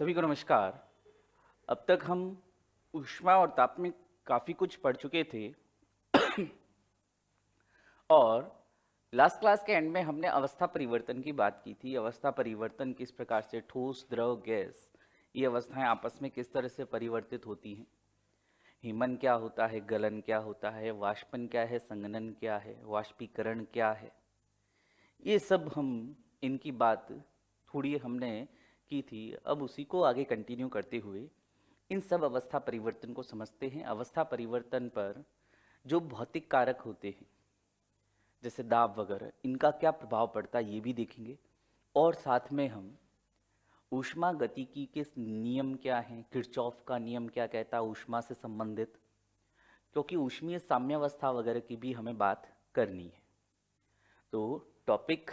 सभी को नमस्कार। अब तक हम ऊष्मा और ताप में काफ़ी कुछ पढ़ चुके थे और लास्ट क्लास के एंड में हमने अवस्था परिवर्तन की बात की थी। अवस्था परिवर्तन किस प्रकार से ठोस, द्रव, गैस ये अवस्थाएं आपस में किस तरह से परिवर्तित होती हैं। हिमन क्या होता है, गलन क्या होता है, वाष्पन क्या है, संघनन क्या है, वाष्पीकरण क्या है, ये सब हम इनकी बात थोड़ी हमने की थी। अब उसी को आगे कंटिन्यू करते हुए इन सब अवस्था परिवर्तन को समझते हैं। अवस्था परिवर्तन पर जो भौतिक कारक होते हैं जैसे दाब वगैरह, इनका क्या प्रभाव पड़ता है ये भी देखेंगे। और साथ में हम ऊष्मा गतिकी के नियम क्या हैं, किरचॉफ का नियम क्या कहता है ऊष्मा से संबंधित, क्योंकि ऊष्मीय साम्यावस्था वगैरह की भी हमें बात करनी है। तो टॉपिक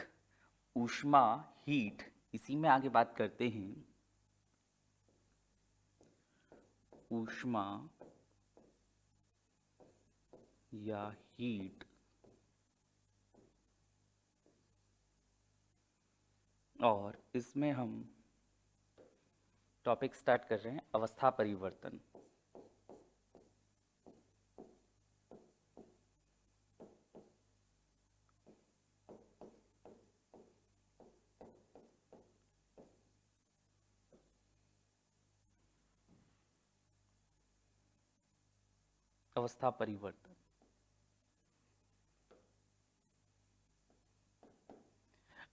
ऊष्मा, हीट, इसी में आगे बात करते हैं। ऊष्मा या हीट और इसमें हम टॉपिक स्टार्ट कर रहे हैं अवस्था परिवर्तन। अवस्था परिवर्तन,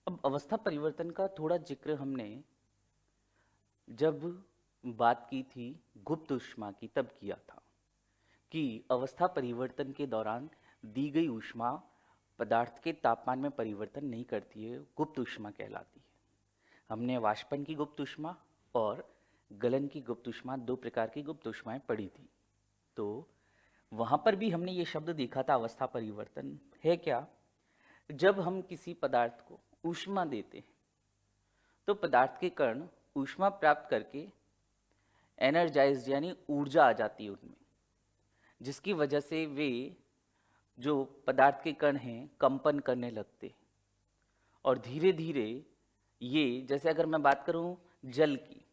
अब अवस्था परिवर्तन का थोड़ा जिक्र हमने जब बात की थी गुप्त ऊष्मा की तब किया था कि अवस्था परिवर्तन के दौरान दी गई ऊष्मा पदार्थ के तापमान में परिवर्तन नहीं करती है, गुप्त ऊष्मा कहलाती है। हमने वाष्पन की गुप्त ऊष्मा और गलन की गुप्त ऊष्मा, दो प्रकार की गुप्त ऊष्माएं पढ़ी थी। तो वहां पर भी हमने ये शब्द देखा था, अवस्था परिवर्तन है क्या, जब हम किसी पदार्थ को ऊष्मा देते हैं तो पदार्थ के कण ऊष्मा प्राप्त करके एनर्जाइज यानी ऊर्जा आ जाती है उनमें, जिसकी वजह से वे जो पदार्थ के कण हैं कंपन करने लगते हैं। और धीरे धीरे ये, जैसे अगर मैं बात करूं जल की,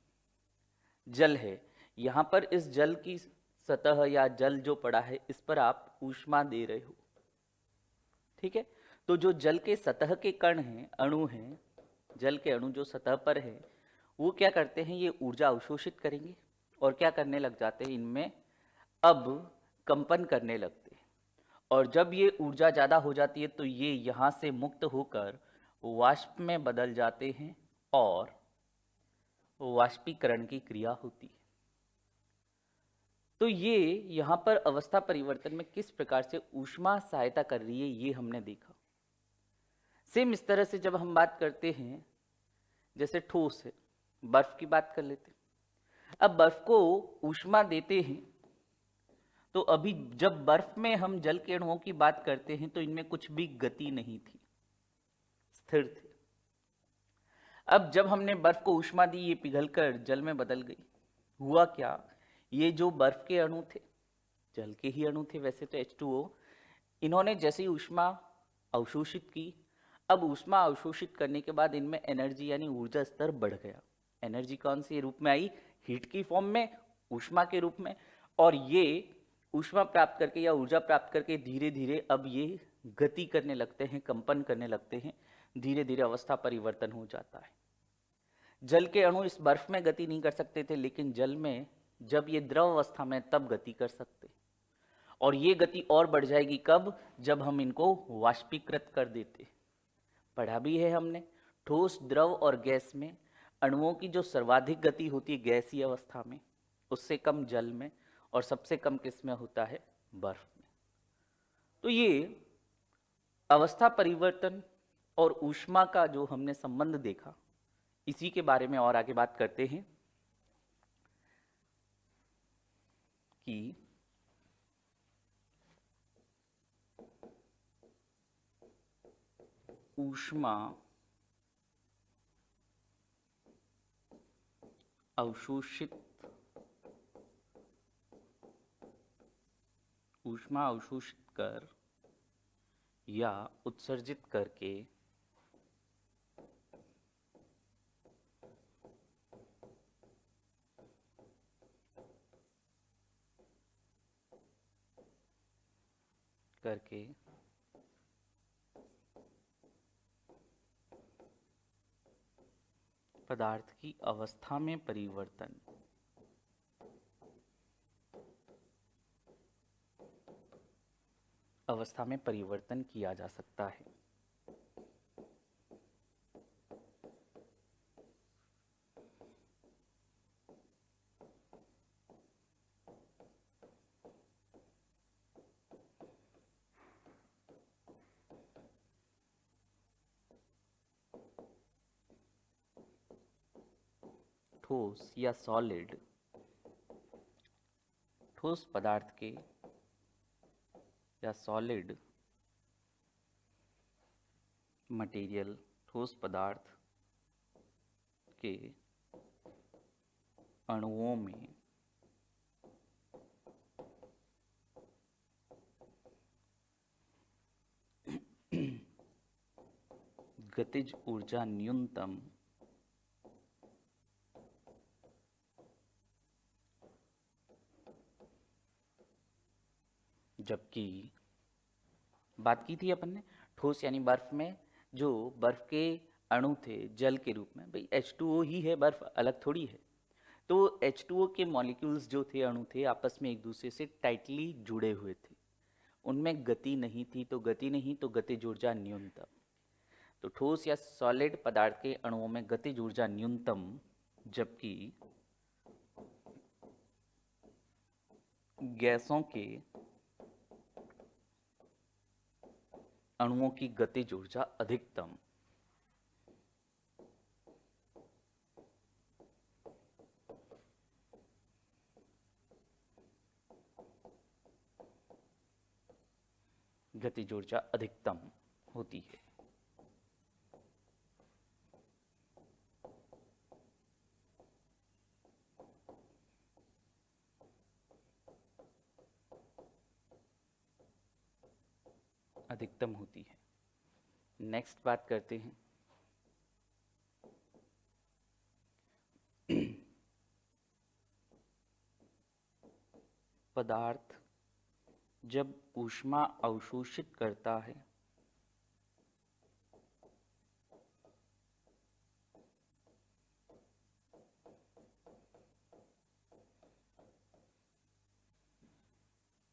जल है यहाँ पर, इस जल की सतह या जल जो पड़ा है इस पर आप ऊष्मा दे रहे हो, ठीक है। तो जो जल के सतह के कण हैं, अणु हैं, जल के अणु जो सतह पर है वो क्या करते हैं, ये ऊर्जा अवशोषित करेंगे और क्या करने लग जाते हैं, इनमें अब कंपन करने लगते हैं। और जब ये ऊर्जा ज़्यादा हो जाती है तो ये यहाँ से मुक्त होकर वाष्प में बदल जाते हैं और वाष्पीकरण की क्रिया होती है। तो ये यहाँ पर अवस्था परिवर्तन में किस प्रकार से ऊष्मा सहायता कर रही है ये हमने देखा। सेम इस तरह से जब हम बात करते हैं, जैसे ठोस है, बर्फ की बात कर लेते हैं। अब बर्फ को ऊष्मा देते हैं तो अभी जब बर्फ में हम जल के अणुओं की बात करते हैं तो इनमें कुछ भी गति नहीं थी, स्थिर थे। अब जब हमने बर्फ को ऊष्मा दी, ये पिघलकर जल में बदल गई। हुआ क्या, ये जो बर्फ के अणु थे, जल के ही अणु थे वैसे तो H2O, इन्होंने जैसे ही ऊष्मा अवशोषित की, अब ऊष्मा अवशोषित करने के बाद इनमें एनर्जी यानी ऊर्जा स्तर बढ़ गया। एनर्जी कौन सी रूप में आई, हीट की फॉर्म में, ऊष्मा के रूप में। और ये ऊष्मा प्राप्त करके या ऊर्जा प्राप्त करके धीरे धीरे अब ये गति करने लगते हैं, कंपन करने लगते हैं, धीरे धीरे अवस्था परिवर्तन हो जाता है। जल के अणु इस बर्फ में गति नहीं कर सकते थे, लेकिन जल में जब ये द्रव अवस्था में तब गति कर सकते। और ये गति और बढ़ जाएगी कब, जब हम इनको वाष्पीकृत कर देते। पढ़ा भी है हमने, ठोस, द्रव और गैस में अणुओं की जो सर्वाधिक गति होती है गैसीय अवस्था में, उससे कम जल में, और सबसे कम किस में होता है, बर्फ में। तो ये अवस्था परिवर्तन और ऊष्मा का जो हमने संबंध देखा, इसी के बारे में और आगे बात करते हैं कि ऊष्मा अवशोषित, ऊष्मा अवशोषित कर या उत्सर्जित करके करके पदार्थ की अवस्था में परिवर्तन किया जा सकता है। ठोस या सॉलिड, ठोस पदार्थ के या सॉलिड मटेरियल, ठोस पदार्थ के अणुओं में गतिज ऊर्जा न्यूनतम जबकि बात की थी अपन ने ठोस यानी बर्फ में जो बर्फ के अणु थे जल के रूप में, भाई H2O ही है, बर्फ अलग थोड़ी है। तो H2O के मॉलिक्यूल्स जो थे, अणु थे, आपस में एक दूसरे से टाइटली जुड़े हुए थे, उनमें गति नहीं थी, तो गति नहीं तो गतिज ऊर्जा न्यूनतम। तो ठोस या सॉलिड पदार्थ के अणुओं में गतिज ऊर्जा न्यूनतम जबकि गैसों के अणुओं की गतिज ऊर्जा अधिकतम। गतिज ऊर्जा अधिकतम होती है। अधिकतम होती है। नेक्स्ट बात करते हैं पदार्थ जब ऊष्मा अवशोषित करता है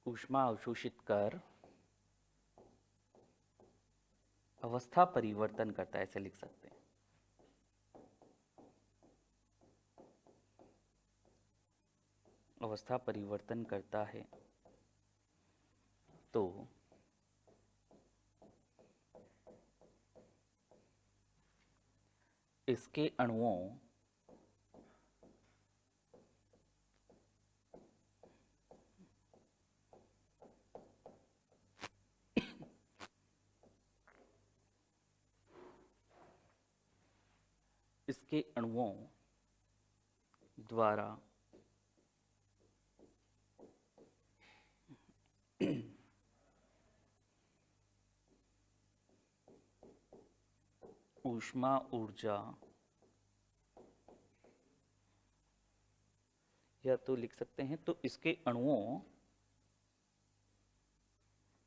ऊष्मा अवशोषित कर अवस्था परिवर्तन करता है, ऐसे लिख सकते हैं। अवस्था परिवर्तन करता है तो इसके अणुओं द्वारा ऊष्मा ऊर्जा, या तो लिख सकते हैं तो इसके अणुओं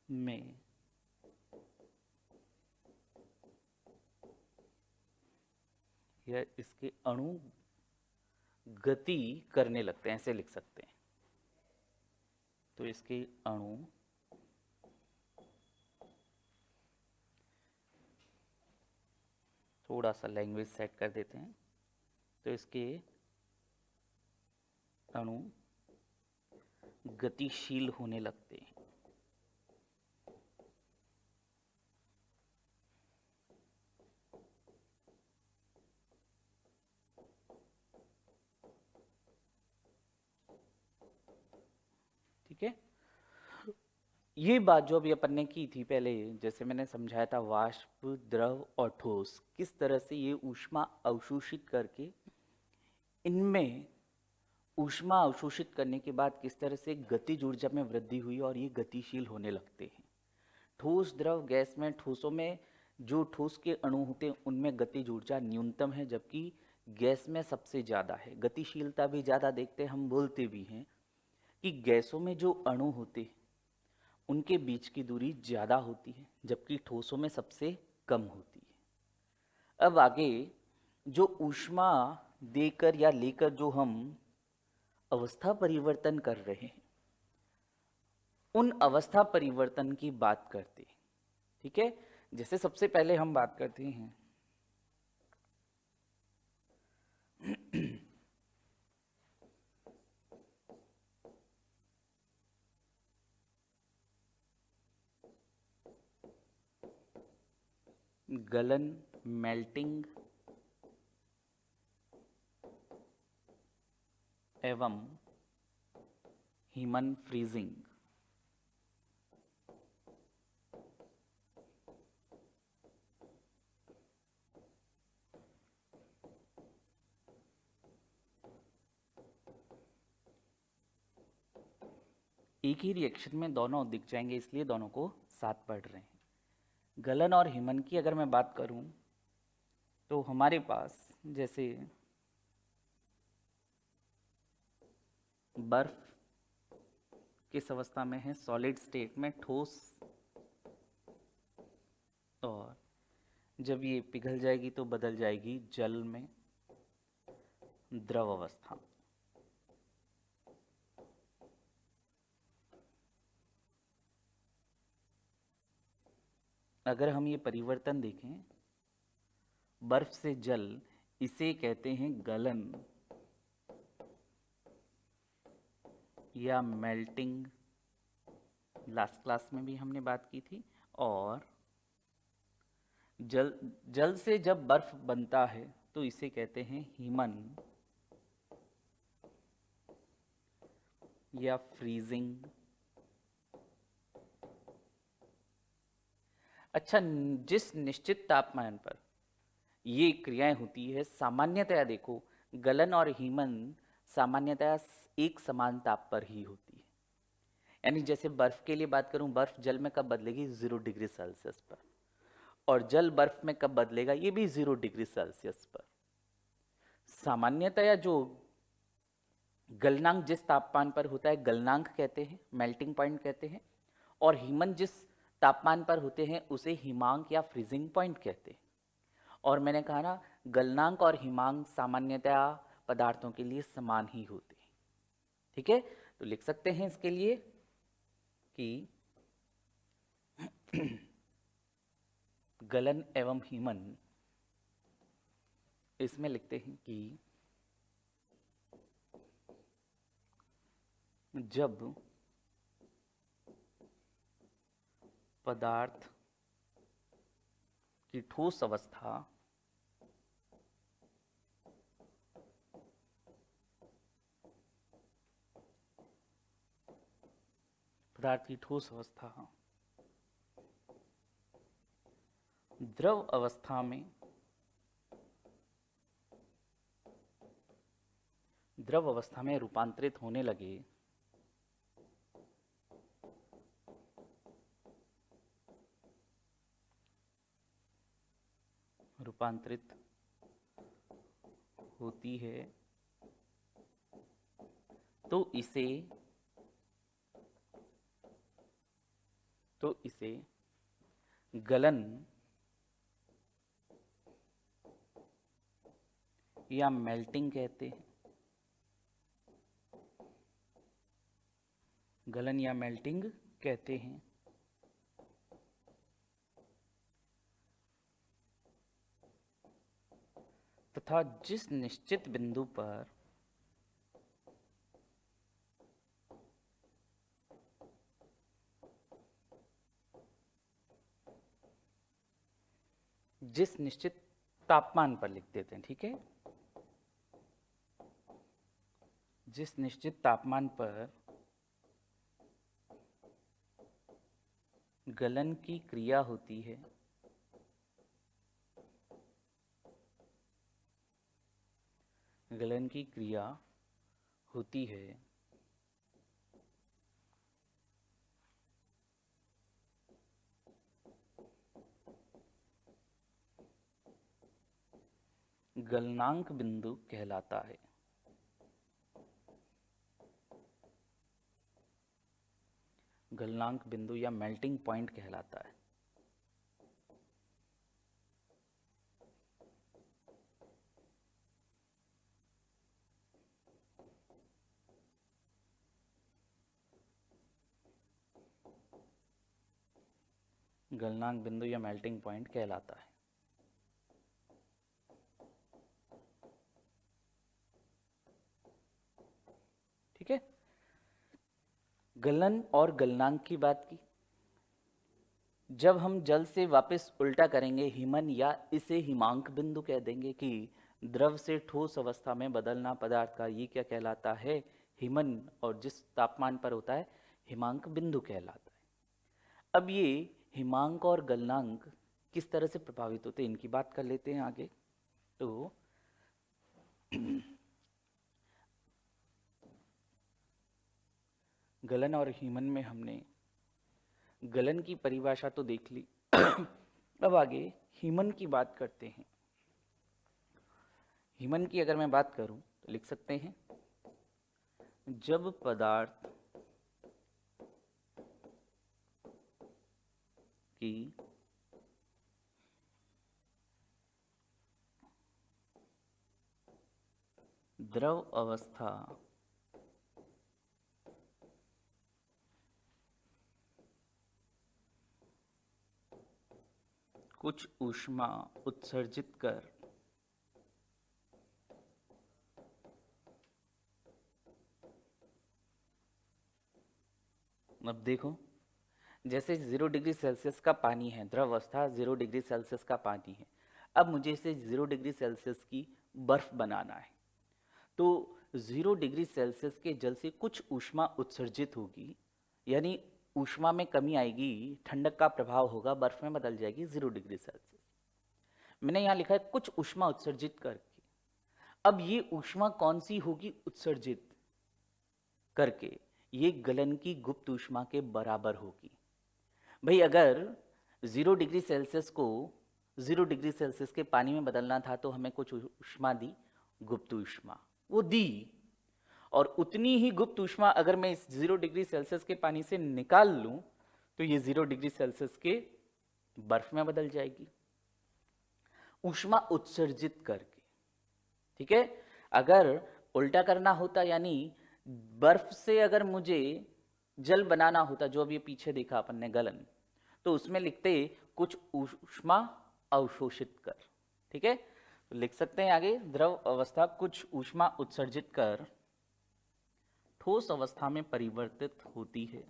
में या इसके अणु गति करने लगते हैं, ऐसे लिख सकते हैं। तो इसके अणु थोड़ा सा लैंग्वेज सेट कर देते हैं, तो इसके अणु गतिशील होने लगते हैं। ठीक है, ये बात जो अभी अपन ने की थी पहले, जैसे मैंने समझाया था वाष्प, द्रव और ठोस किस तरह से ये ऊष्मा अवशोषित करके इनमें ऊष्मा अवशोषित करने के बाद किस तरह से गतिज ऊर्जा में वृद्धि हुई और ये गतिशील होने लगते हैं। ठोस, द्रव, गैस में, ठोसों में जो ठोस के अणु होते हैं उनमें गतिज ऊर्जा न्यूनतम है, जबकि गैस में सबसे ज़्यादा है। गतिशीलता भी ज़्यादा देखते हैं, हम बोलते भी हैं कि गैसों में जो अणु होते हैं उनके बीच की दूरी ज़्यादा होती है, जबकि ठोसों में सबसे कम होती है। अब आगे जो ऊष्मा देकर या लेकर जो हम अवस्था परिवर्तन कर रहे हैं, उन अवस्था परिवर्तन की बात करते हैं। ठीक है, जैसे सबसे पहले हम बात करते हैं गलन, मेल्टिंग एवं हीमन फ्रीजिंग। एक ही रिएक्शन में दोनों दिख जाएंगे, इसलिए दोनों को साथ पढ़ रहे हैं। गलन और हीमन की अगर मैं बात करूं तो हमारे पास जैसे बर्फ किस अवस्था में है, सॉलिड स्टेट में, ठोस, और जब ये पिघल जाएगी तो बदल जाएगी जल में, द्रव अवस्था। अगर हम ये परिवर्तन देखें, बर्फ से जल, इसे कहते हैं गलन या मेल्टिंग, लास्ट क्लास में भी हमने बात की थी। और जल से जब बर्फ बनता है तो इसे कहते हैं हीमन या फ्रीजिंग। अच्छा, जिस निश्चित तापमान पर ये क्रियाएं होती है, सामान्यतया देखो गलन और हीमन सामान्यतया एक समान ताप पर ही होती है। यानी जैसे बर्फ के लिए बात करूं, बर्फ जल में कब बदलेगी, 0 डिग्री सेल्सियस पर, और जल बर्फ में कब बदलेगा, ये भी 0 डिग्री सेल्सियस पर। सामान्यतया जो गलनांक जिस तापमान पर होता है, गलनांक कहते हैं, मेल्टिंग पॉइंट कहते हैं, और हीमन जिस तापमान पर होते हैं उसे हिमांक या फ्रीजिंग पॉइंट कहते हैं। और मैंने कहा ना, गलनांक और हिमांक सामान्यतया पदार्थों के लिए समान ही होते हैं। ठीक है, तो लिख सकते हैं इसके लिए कि गलन एवं हीमन, इसमें लिखते हैं कि जब पदार्थ की ठोस अवस्था द्रव अवस्था में रूपांतरित होने लगे, रूपांतरित होती है, तो इसे गलन या मेल्टिंग कहते हैं। गलन या मेल्टिंग कहते हैं। तथा जिस निश्चित बिंदु पर जिस निश्चित तापमान पर लिख देते हैं, ठीक है, जिस निश्चित तापमान पर गलन की क्रिया होती है, गलन की क्रिया होती है, गलनांक बिंदु कहलाता है। गलनांक बिंदु या मेल्टिंग पॉइंट कहलाता है। गलनांक बिंदु या मेल्टिंग पॉइंट कहलाता है। ठीक है, गलन और गलनांक की बात की। जब हम जल से वापस उल्टा करेंगे हिमन, या इसे हिमांक बिंदु कह देंगे कि द्रव से ठोस अवस्था में बदलना पदार्थ का, ये क्या कहलाता है? हिमन, और जिस तापमान पर होता है हिमांक बिंदु कहलाता है। अब ये हिमांक और गलनांक किस तरह से प्रभावित होते हैं, इनकी बात कर लेते हैं आगे। तो गलन और हिमन में हमने गलन की परिभाषा तो देख ली। अब आगे हिमन की बात करते हैं। हिमन की अगर मैं बात करूं तो लिख सकते हैं, जब पदार्थ की द्रव अवस्था कुछ ऊष्मा उत्सर्जित कर अब देखो, जैसे 0 डिग्री सेल्सियस का पानी है, द्रव अवस्था 0 डिग्री सेल्सियस का पानी है। अब मुझे इसे 0 डिग्री सेल्सियस की बर्फ बनाना है, तो 0 डिग्री सेल्सियस के जल से कुछ ऊष्मा उत्सर्जित होगी, यानी ऊष्मा में कमी आएगी, ठंडक का प्रभाव होगा, बर्फ में बदल जाएगी 0 डिग्री सेल्सियस। मैंने यहाँ लिखा है कुछ ऊष्मा उत्सर्जित करके। अब ये ऊष्मा कौन सी होगी उत्सर्जित करके? ये गलन की गुप्त ऊष्मा के बराबर होगी। भाई अगर 0 डिग्री सेल्सियस को 0 डिग्री सेल्सियस के पानी में बदलना था तो हमें कुछ ऊष्मा दी, गुप्त ऊष्मा वो दी, और उतनी ही गुप्त ऊष्मा अगर मैं इस 0 डिग्री सेल्सियस के पानी से निकाल लूं तो ये 0 डिग्री सेल्सियस के बर्फ में बदल जाएगी, ऊष्मा उत्सर्जित करके। ठीक है, अगर उल्टा करना होता, यानी बर्फ से अगर मुझे जल बनाना होता, जो अभी पीछे देखा अपन ने गलन, तो उसमें लिखते कुछ ऊष्मा अवशोषित कर। ठीक है, तो लिख सकते हैं आगे, द्रव अवस्था कुछ ऊष्मा उत्सर्जित कर ठोस अवस्था में परिवर्तित होती है।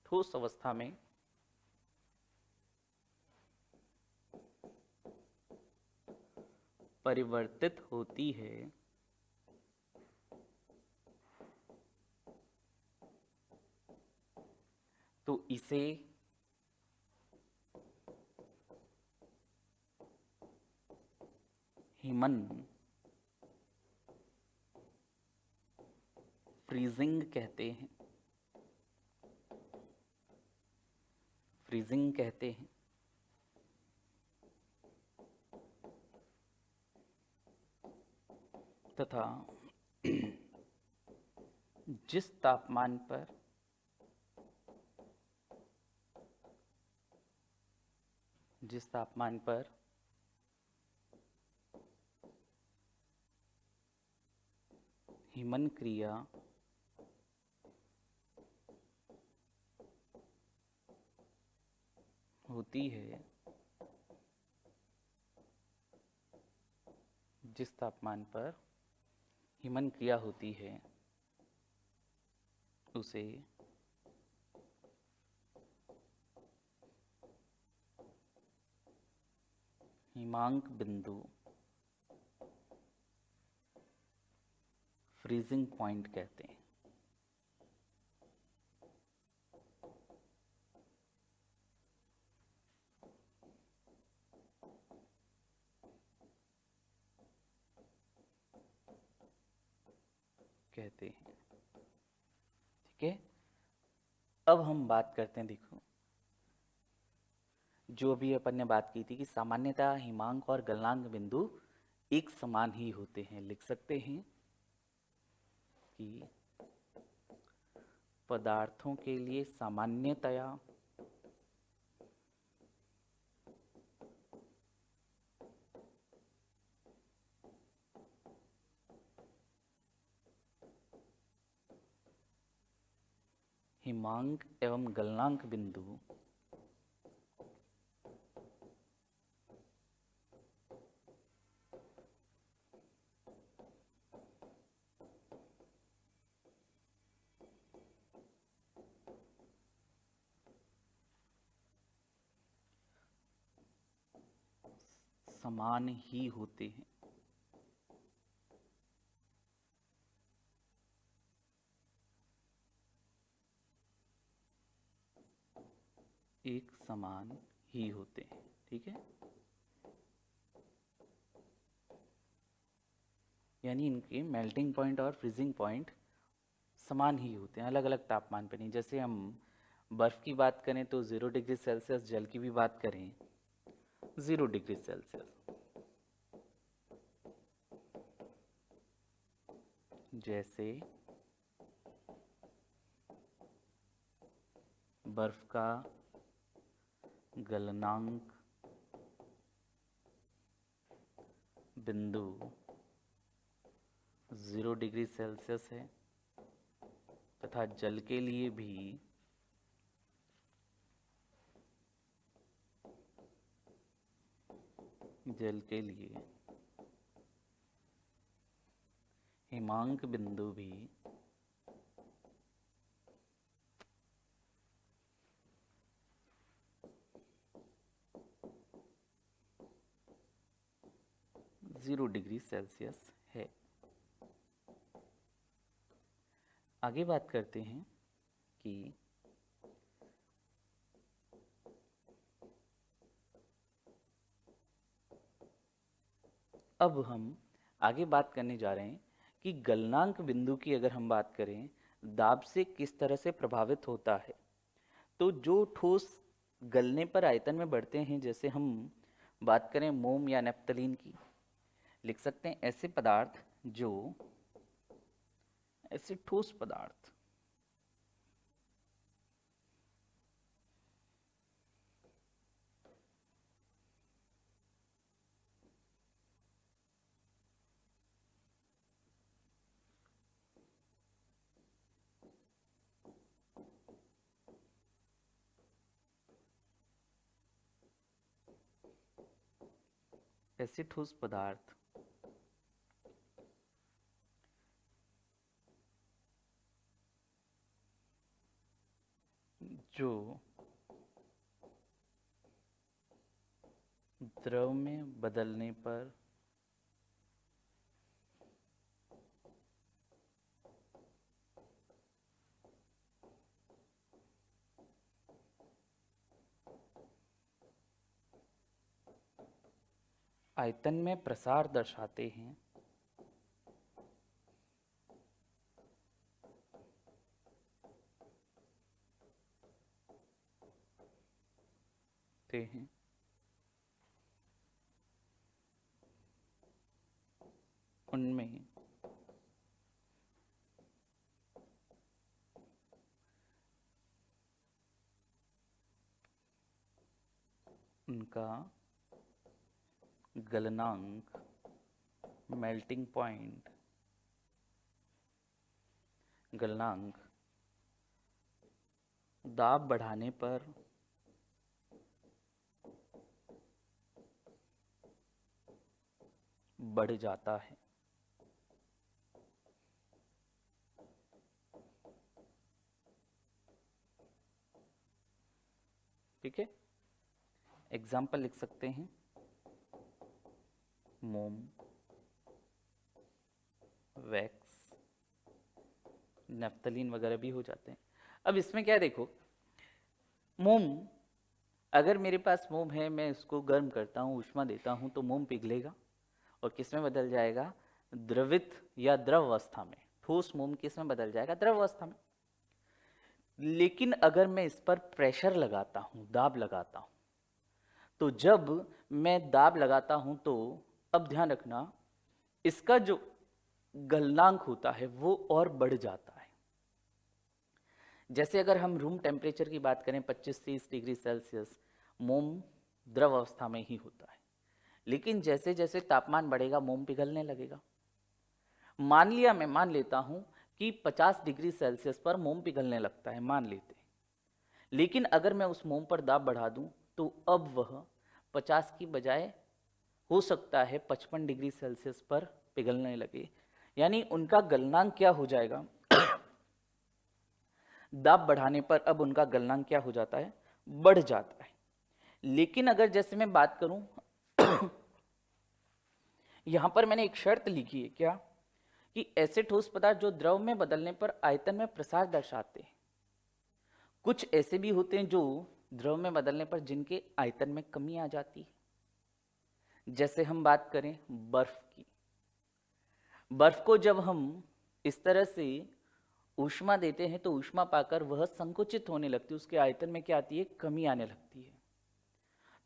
ठोस अवस्था में परिवर्तित होती है, तो इसे हिमन फ्रीजिंग कहते हैं। फ्रीजिंग कहते हैं। तथा जिस तापमान पर हिमन क्रिया होती है, जिस तापमान पर हिमन क्रिया होती है उसे हिमांक बिंदु फ्रीजिंग पॉइंट कहते हैं। ठीक है, अब हम बात करते हैं, देखो जो भी अपन ने बात की थी कि सामान्यतः हिमांक और गलनांक बिंदु एक समान ही होते हैं। लिख सकते हैं कि पदार्थों के लिए सामान्यतया हिमांक एवं गलनांक बिंदु समान ही होते हैं। एक समान ही होते हैं। ठीक है, यानी इनके मेल्टिंग पॉइंट और फ्रीजिंग पॉइंट समान ही होते हैं, अलग अलग तापमान पर नहीं। जैसे हम बर्फ की बात करें तो 0 डिग्री सेल्सियस, जल की भी बात करें 0 डिग्री सेल्सियस। जैसे बर्फ का गलनांक बिंदु 0 डिग्री सेल्सियस है तथा जल के लिए भी हिमांक बिंदु भी 0 डिग्री सेल्सियस है। आगे बात करते हैं कि अब हम आगे बात करने जा रहे हैं कि गलनांक बिंदु की अगर हम बात करें दाब से किस तरह से प्रभावित होता है। तो जो ठोस गलने पर आयतन में बढ़ते हैं, जैसे हम बात करें मोम या नेफ्थलीन की, लिख सकते हैं ऐसे पदार्थ जो ऐसे ठोस पदार्थ ऐसे ठोस पदार्थ जो द्रव में बदलने पर आयतन में प्रसार दर्शाते हैं, उनमें उनका गलनांक, मेल्टिंग पॉइंट, गलनांक दाब बढ़ाने पर बढ़ जाता है। ठीक है, एग्जाम्पल लिख सकते हैं मोम, वैक्स, नेफ्थलीन वगैरह भी हो जाते हैं। अब इसमें क्या है, देखो मोम, अगर मेरे पास मोम है, मैं इसको गर्म करता हूँ, ऊष्मा देता हूँ, तो मोम पिघलेगा और किस में बदल जाएगा, द्रवित या द्रव अवस्था में। ठोस मोम किस में बदल जाएगा, द्रव अवस्था में। लेकिन अगर मैं इस पर प्रेशर लगाता हूँ, दाब लगाता हूँ, तो जब मैं दाब लगाता हूँ तो अब ध्यान रखना, इसका जो गलनांक होता है वो और बढ़ जाता है। जैसे अगर हम रूम टेम्परेचर की बात करें 25-30 डिग्री सेल्सियस, मोम द्रव अवस्था में ही होता है, लेकिन जैसे जैसे तापमान बढ़ेगा मोम पिघलने लगेगा। मैं मान लेता हूं कि 50 डिग्री सेल्सियस पर मोम पिघलने लगता है, मान लेते हैं। लेकिन अगर मैं उस मोम पर दाब बढ़ा दूं तो अब वह 50 की बजाय हो सकता है 55 डिग्री सेल्सियस पर पिघलने लगे। यानी उनका गलनांक क्या हो जाएगा? दाब बढ़ाने पर अब उनका गलनांक क्या हो जाता है? बढ़ जाता है। लेकिन अगर जैसे मैं बात करूं यहां पर मैंने एक शर्त लिखी है, क्या? कि ऐसे ठोस पदार्थ जो द्रव में बदलने पर आयतन में प्रसार दर्शाते हैं। कुछ ऐसे भी होते हैं जो द्रव में बदलने पर जिनके आयतन में कमी आ जाती है। जैसे हम बात करें बर्फ की, बर्फ को जब हम इस तरह से ऊष्मा देते हैं तो ऊष्मा पाकर वह संकुचित होने लगती है, उसके आयतन में क्या आती है? कमी आने लगती है।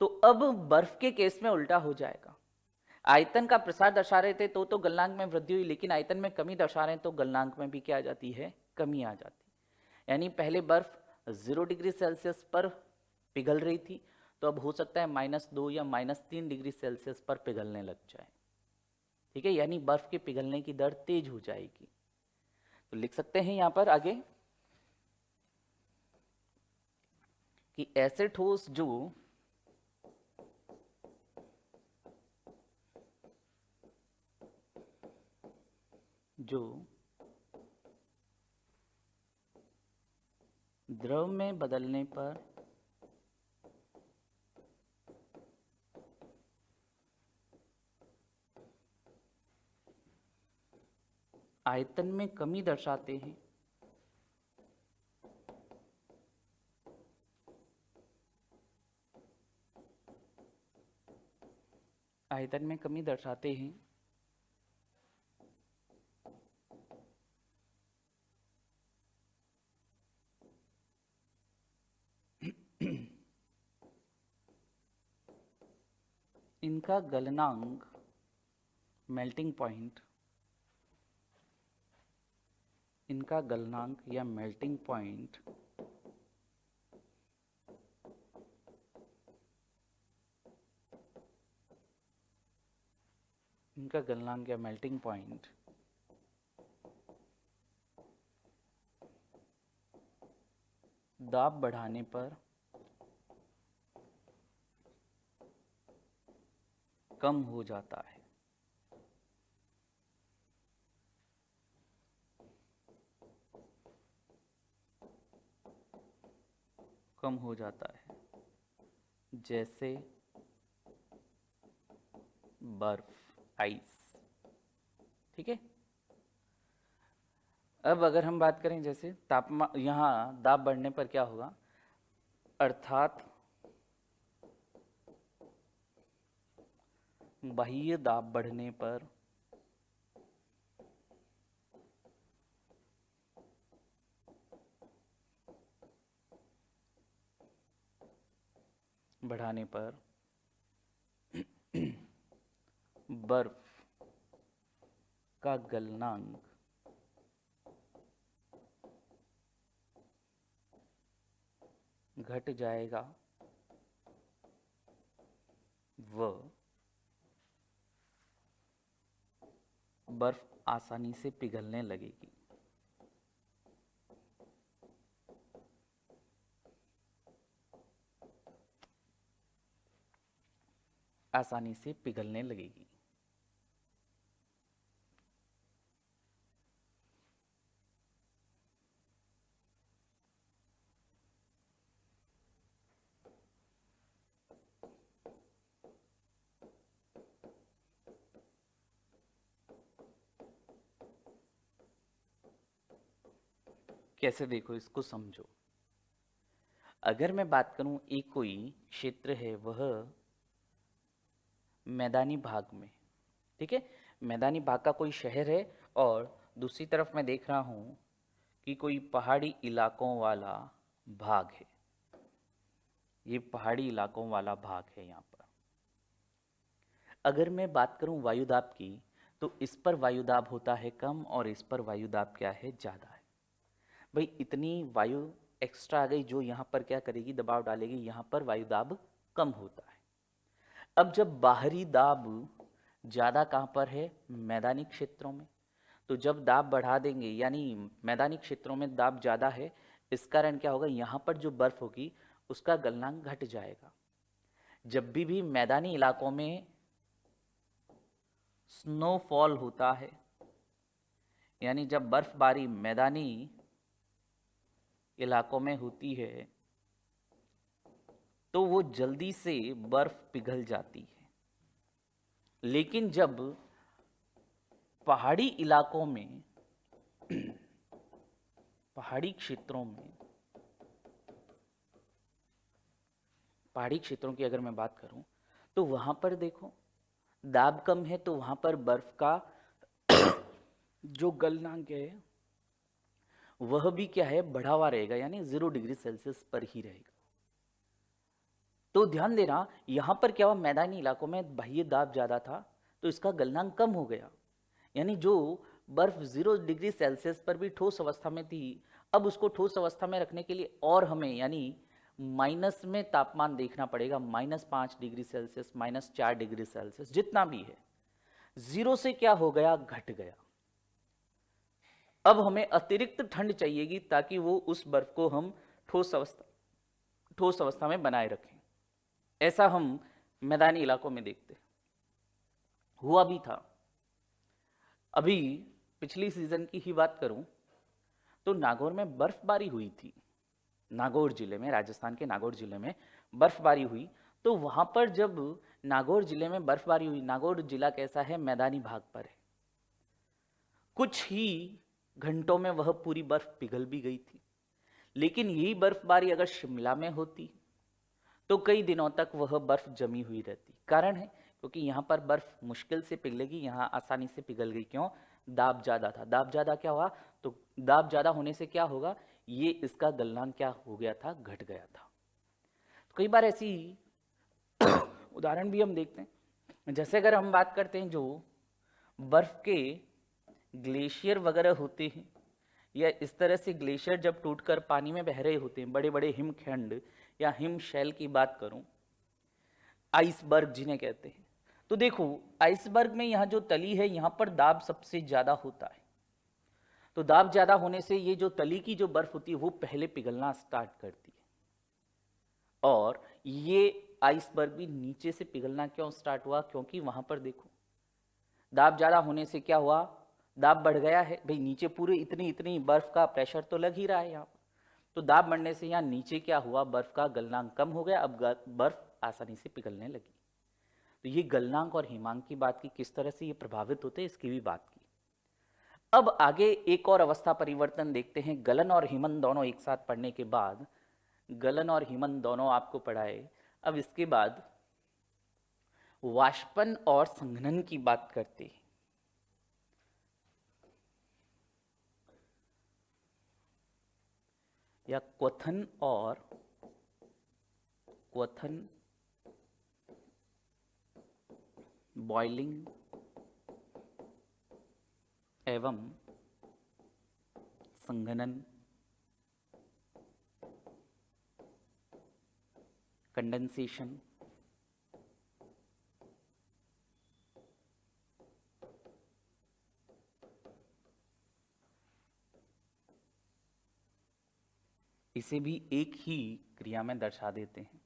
तो अब बर्फ के केस में उल्टा हो जाएगा। आयतन का प्रसार दर्शा रहे थे तो गलनांक में वृद्धि हुई, लेकिन आयतन में कमी दर्शा रहे हैं तो गलनांक में भी क्या आ जाती है? कमी आ जाती है। यानी पहले बर्फ 0 डिग्री सेल्सियस पर पिघल रही थी, तो अब हो सकता है -2 या -3 डिग्री सेल्सियस पर पिघलने लग जाए। ठीक है, यानी बर्फ के पिघलने की दर तेज हो जाएगी। तो लिख सकते हैं यहां पर आगे कि ऐसे ठोस जो द्रव में बदलने पर आयतन में कमी दर्शाते हैं, आयतन में कमी दर्शाते हैं, इनका गलनांक मेल्टिंग पॉइंट, इनका गलनांक या मेल्टिंग पॉइंट इनका गलनांक या मेल्टिंग पॉइंट दाब बढ़ाने पर कम हो जाता है। कम हो जाता है, जैसे बर्फ, आइस। ठीक है, अब अगर हम बात करें जैसे तापमान, यहाँ दाब बढ़ने पर क्या होगा? अर्थात बाह्य दाब बढ़ने पर बढ़ाने पर बर्फ का गलनांक घट जाएगा व बर्फ आसानी से पिघलने लगेगी। आसानी से पिघलने लगेगी। कैसे? देखो, इसको समझो। अगर मैं बात करूं, एक कोई क्षेत्र है, वह मैदानी भाग में, ठीक है, मैदानी भाग का कोई शहर है, और दूसरी तरफ मैं देख रहा हूं कि कोई पहाड़ी इलाकों वाला भाग है। ये पहाड़ी इलाकों वाला भाग है। यहाँ पर अगर मैं बात करूं वायुदाब की, तो इस पर वायुदाब होता है कम और इस पर वायुदाब क्या है, ज़्यादा है। भाई इतनी वायु एक्स्ट्रा आ गई जो यहाँ पर क्या करेगी, दबाव डालेगी, यहाँ पर वायुदाब कम होता है। अब जब बाहरी दाब ज़्यादा कहाँ पर है, मैदानी क्षेत्रों में, तो जब दाब बढ़ा देंगे यानी मैदानी क्षेत्रों में दाब ज़्यादा है, इस कारण क्या होगा, यहाँ पर जो बर्फ होगी उसका गलनांक घट जाएगा। जब भी मैदानी इलाकों में स्नोफॉल होता है, यानी जब बर्फबारी मैदानी इलाकों में होती है तो वो जल्दी से बर्फ पिघल जाती है। लेकिन जब पहाड़ी इलाकों में पहाड़ी क्षेत्रों की अगर मैं बात करूं तो वहां पर देखो दाब कम है, तो वहां पर बर्फ का जो गलनांक है वह भी क्या है, बढ़ा हुआ रहेगा, यानी 0 डिग्री सेल्सियस पर ही रहेगा। तो ध्यान देना यहां पर क्या हुआ, मैदानी इलाकों में बाह्य दाब ज्यादा था तो इसका गलनांक कम हो गया, यानी जो बर्फ 0 डिग्री सेल्सियस पर भी ठोस अवस्था में थी, अब उसको ठोस अवस्था में रखने के लिए और हमें यानी माइनस में तापमान देखना पड़ेगा, -5 डिग्री सेल्सियस, -4 डिग्री सेल्सियस, जितना भी है, 0 से क्या हो गया, घट गया। अब हमें अतिरिक्त ठंड चाहिएगी ताकि वो उस बर्फ को हम ठोस अवस्था में बनाए रखें। ऐसा हम मैदानी इलाकों में देखते हुआ भी था। अभी पिछली सीजन की ही बात करूं तो नागौर में बर्फबारी हुई थी, नागौर जिले में, राजस्थान के नागौर जिले में बर्फबारी हुई। तो वहां पर जब नागौर जिले में बर्फबारी हुई, नागौर जिला कैसा है, मैदानी भाग पर है, कुछ ही घंटों में वह पूरी बर्फ पिघल भी गई थी। लेकिन यही बर्फबारी अगर शिमला में होती तो कई दिनों तक वह बर्फ जमी हुई रहती। कारण है क्योंकि यहाँ पर बर्फ मुश्किल से पिघलेगी, यहाँ आसानी से पिघल गई। क्यों, दाब ज़्यादा था। दाब ज़्यादा क्या हुआ, तो दाब ज़्यादा होने से क्या होगा, ये इसका गलनांक क्या हो गया था, घट गया था। तो कई बार ऐसी उदाहरण भी हम देखते हैं, जैसे अगर हम बात करते हैं जो बर्फ के ग्लेशियर वगैरह होते हैं, या इस तरह से ग्लेशियर जब टूटकर पानी में बह रहे होते हैं, बड़े बड़े हिमखंड या हिमशैल की बात करूं, आइसबर्ग जिन्हें कहते हैं, तो देखो आइसबर्ग में यहाँ जो तली है यहाँ पर दाब सबसे ज्यादा होता है। तो दाब ज्यादा होने से ये जो तली की जो बर्फ होती है वो पहले पिघलना स्टार्ट करती है, और ये आइसबर्ग भी नीचे से पिघलना क्यों स्टार्ट हुआ, क्योंकि वहां पर देखो दाब ज्यादा होने से क्या हुआ, दाब बढ़ गया है। भाई नीचे पूरे इतनी इतनी बर्फ का प्रेशर तो लग ही रहा है यहाँ पर, तो दाब बढ़ने से यहाँ नीचे क्या हुआ, बर्फ का गलनांक कम हो गया, अब बर्फ आसानी से पिघलने लगी। तो ये गलनांक और हिमांक की बात की, किस तरह से ये प्रभावित होते हैं इसकी भी बात की। अब आगे एक और अवस्था परिवर्तन देखते हैं। गलन और हिमन दोनों एक साथ पढ़ने के बाद, गलन और हिमन दोनों आपको पढ़ाए, अब इसके बाद वाष्पन और संघनन की बात करते हैं। या क्वथन बॉइलिंग एवं संघनन, कंडेंसेशन, इसे भी एक ही क्रिया में दर्शा देते हैं।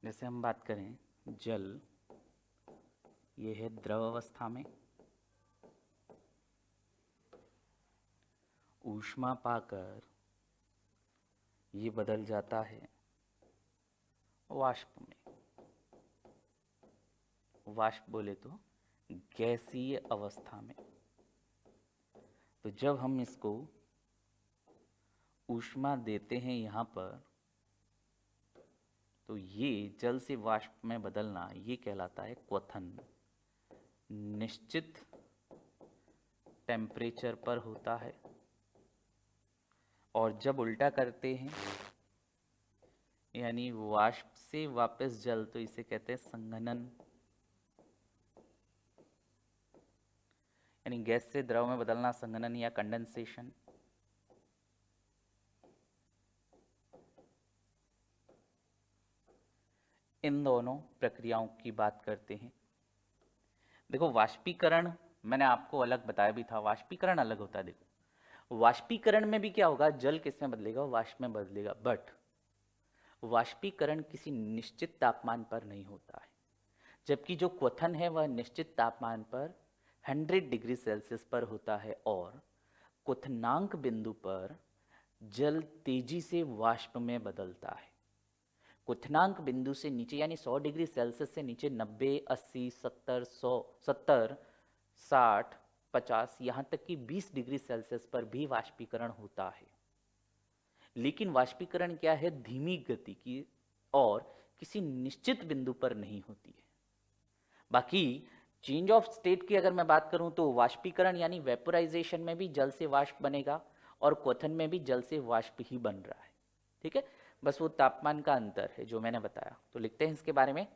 जैसे हम बात करें जल, ये है द्रव अवस्था में, ऊष्मा पाकर ये बदल जाता है वाष्प में। वाष्प बोले तो गैसीय अवस्था में। तो जब हम इसको ऊष्मा देते हैं यहाँ पर, तो ये जल से वाष्प में बदलना ये कहलाता है क्वथन। निश्चित टेम्परेचर पर होता है। और जब उल्टा करते हैं यानी वाष्प से वापस जल, तो इसे कहते हैं संघनन। यानी गैस से द्रव में बदलना, संघनन या कंडेंसेशन। इन दोनों प्रक्रियाओं की बात करते हैं। देखो वाष्पीकरण मैंने आपको अलग बताया भी था, वाष्पीकरण अलग होता है। देखो वाष्पीकरण में भी क्या होगा, जल किस में बदलेगा, वाष्प में बदलेगा, बट वाष्पीकरण किसी निश्चित तापमान पर नहीं होता है, जबकि जो क्वथन है वह निश्चित तापमान पर 100 डिग्री सेल्सियस पर होता है और क्वथनांक बिंदु पर जल तेजी से वाष्प में बदलता है। क्वथनांक बिंदु से नीचे यानी 100 डिग्री सेल्सियस से नीचे 90, 80, 70, 100, 70, 60, 50 यहाँ तक कि 20 डिग्री सेल्सियस पर भी वाष्पीकरण होता है। लेकिन वाष्पीकरण क्या है, धीमी गति की और किसी निश्चित बिंदु पर नहीं होती है। बाकी चेंज ऑफ स्टेट की अगर मैं बात करूं तो वाष्पीकरण यानी वेपोराइजेशन में भी जल से वाष्प बनेगा और क्वथन में भी जल से वाष्प ही बन रहा है। ठीक है, बस वो तापमान का अंतर है जो मैंने बताया। तो लिखते हैं इसके बारे में।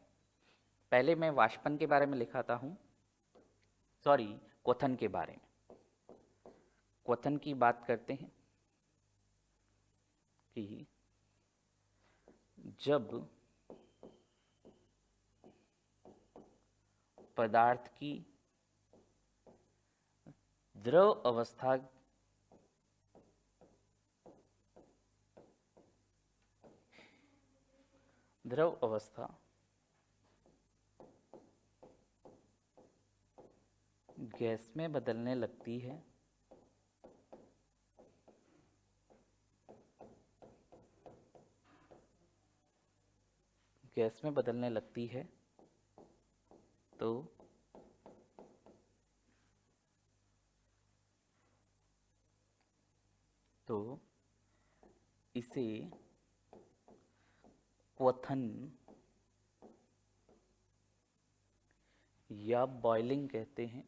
पहले मैं वाष्पन के बारे में लिखाता हूं, सॉरी क्वथन के बारे में। क्वथन की बात करते हैं कि जब पदार्थ की द्रव अवस्था गैस में बदलने लगती है, तो इसे क्वथन या बॉइलिंग कहते हैं।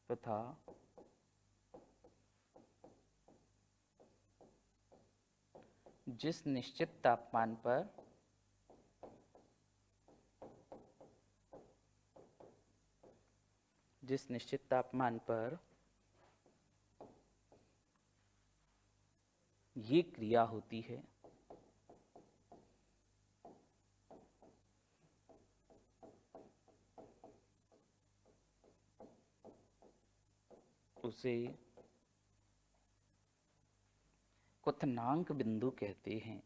तथा जिस निश्चित तापमान पर ये क्रिया होती है उसे क्वथनांक बिंदु कहते हैं।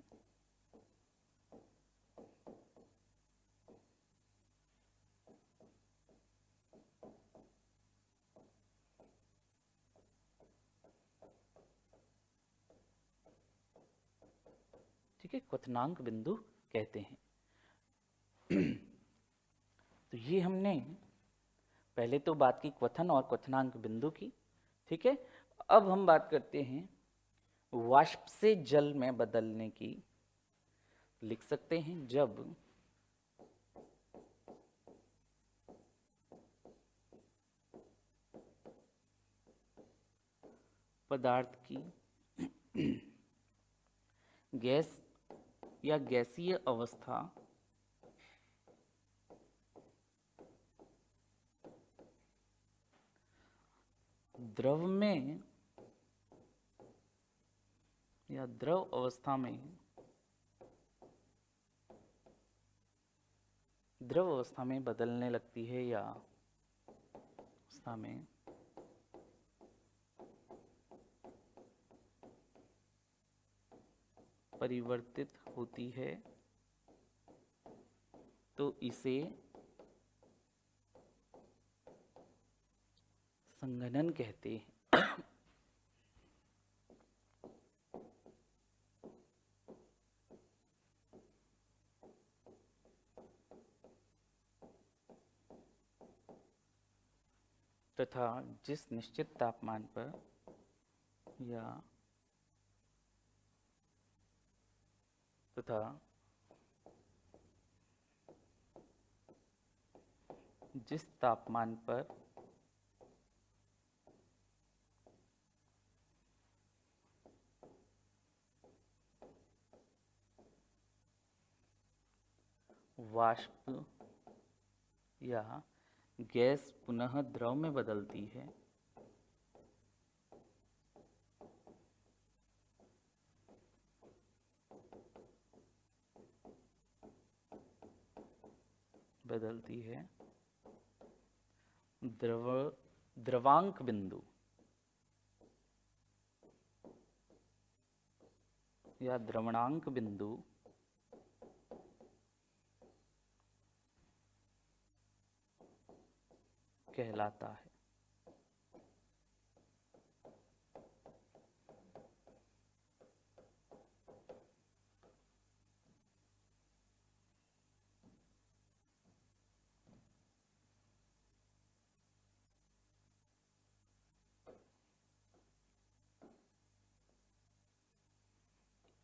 ठीक है, क्वथनांक बिंदु कहते हैं। तो ये हमने पहले तो बात की क्वथन और क्वथनांक बिंदु की। ठीक है, अब हम बात करते हैं वाष्प से जल में बदलने की। लिख सकते हैं जब पदार्थ की गैस या गैसीय अवस्था द्रव में या द्रव अवस्था में बदलने लगती है या अवस्था में परिवर्तित होती है तो इसे संघनन कहते हैं। तथा जिस निश्चित तापमान पर या तथा जिस तापमान पर वाष्प या गैस पुनः द्रव में बदलती है, द्रवांक बिंदु या द्रवणांक बिंदु कहलाता है।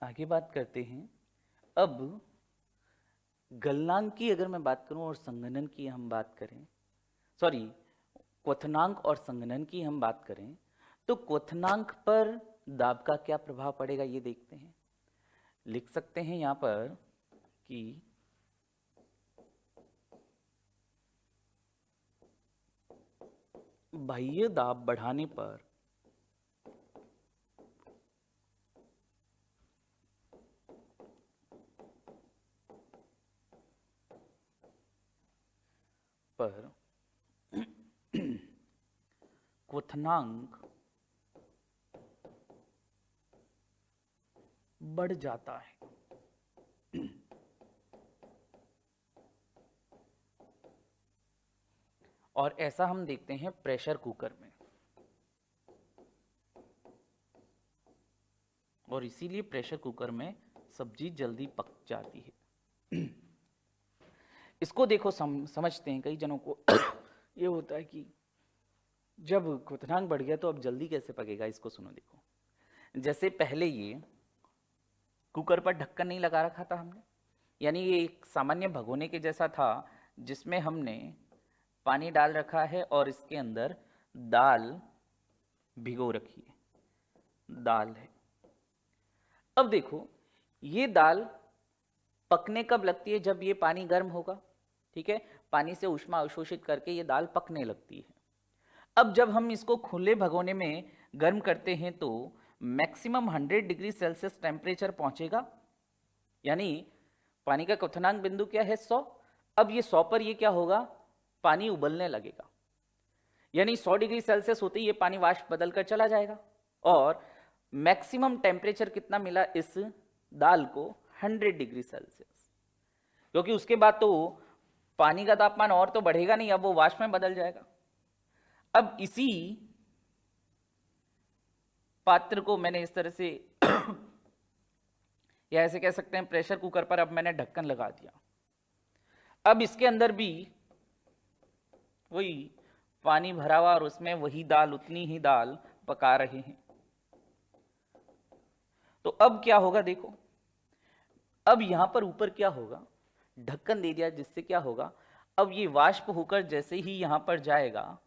आगे बात करते हैं। अब गलनांक की अगर मैं बात करूं और संघनन की हम बात करें, सॉरी क्वथनांक और संघनन की हम बात करें, तो क्वथनांक पर दाब का क्या प्रभाव पड़ेगा ये देखते हैं। लिख सकते हैं यहां पर कि बाह्य दाब बढ़ाने पर क्वथनांक बढ़ जाता है। और ऐसा हम देखते हैं प्रेशर कुकर में, और इसीलिए प्रेशर कुकर में सब्जी जल्दी पक जाती है। इसको देखो समझते हैं कई जनों को ये होता है कि जब क्वथनांक बढ़ गया तो अब जल्दी कैसे पकेगा। इसको सुनो, देखो जैसे पहले ये कुकर पर ढक्कन नहीं लगा रखा था हमने, यानी ये एक सामान्य भगोने के जैसा था जिसमें हमने पानी डाल रखा है और इसके अंदर दाल भिगो रखी है, दाल है। अब देखो ये दाल पकने कब लगती है, जब ये पानी गर्म होगा, ठीक है, पानी से ऊष्मा अवशोषित करके ये दाल पकने लगती है। अब जब हम इसको खुले भगोने में गर्म करते हैं तो मैक्सिमम 100 डिग्री सेल्सियस टेम्परेचर पहुंचेगा, यानी पानी का क्वथनांक बिंदु क्या है 100। अब ये 100 पर ये क्या होगा, पानी उबलने लगेगा, यानी 100 डिग्री सेल्सियस होते ही ये पानी वाष्प बदल कर चला जाएगा। और मैक्सिमम टेम्परेचर कितना मिला इस दाल को, 100 डिग्री सेल्सियस, क्योंकि उसके बाद तो पानी का तापमान और तो बढ़ेगा नहीं, अब वो वाष्प में बदल जाएगा। अब इसी पात्र को मैंने इस तरह से या ऐसे कह सकते हैं प्रेशर कुकर पर अब मैंने ढक्कन लगा दिया। अब इसके अंदर भी वही पानी भरा हुआ और उसमें वही दाल, उतनी ही दाल पका रहे हैं। तो अब क्या होगा, देखो अब यहां पर ऊपर क्या होगा, ढक्कन दे दिया, जिससे क्या होगा, अब ये वाष्प होकर जैसे ही यहां पर जाएगा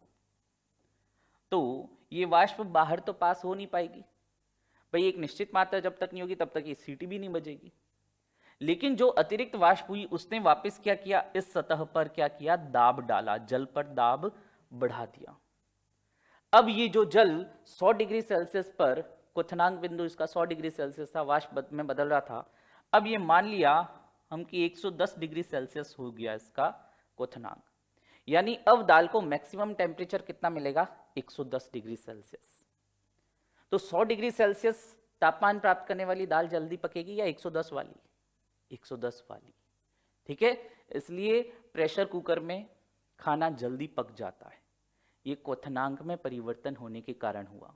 तो ये वाष्प बाहर तो पास हो नहीं पाएगी भाई, एक निश्चित मात्रा जब तक नहीं होगी तब तक ये सीटी भी नहीं बजेगी। लेकिन जो अतिरिक्त वाष्प हुई उसने वापस क्या किया, इस सतह पर क्या किया, दाब डाला, जल पर दाब बढ़ा दिया। अब ये जो जल 100 डिग्री सेल्सियस पर, क्वथनांक बिंदु इसका 100 डिग्री सेल्सियस था, वाष्प में बदल रहा था, अब ये मान लिया हम कि 110 डिग्री सेल्सियस हो गया इसका क्वथनांक, यानी अब दाल को मैक्सिमम टेम्परेचर कितना मिलेगा, 110 डिग्री सेल्सियस। तो 100 डिग्री सेल्सियस तापमान प्राप्त करने वाली दाल जल्दी पकेगी या 110 वाली, 110 वाली, ठीक है। इसलिए प्रेशर कुकर में खाना जल्दी पक जाता है, ये क्वथनांक में परिवर्तन होने के कारण हुआ।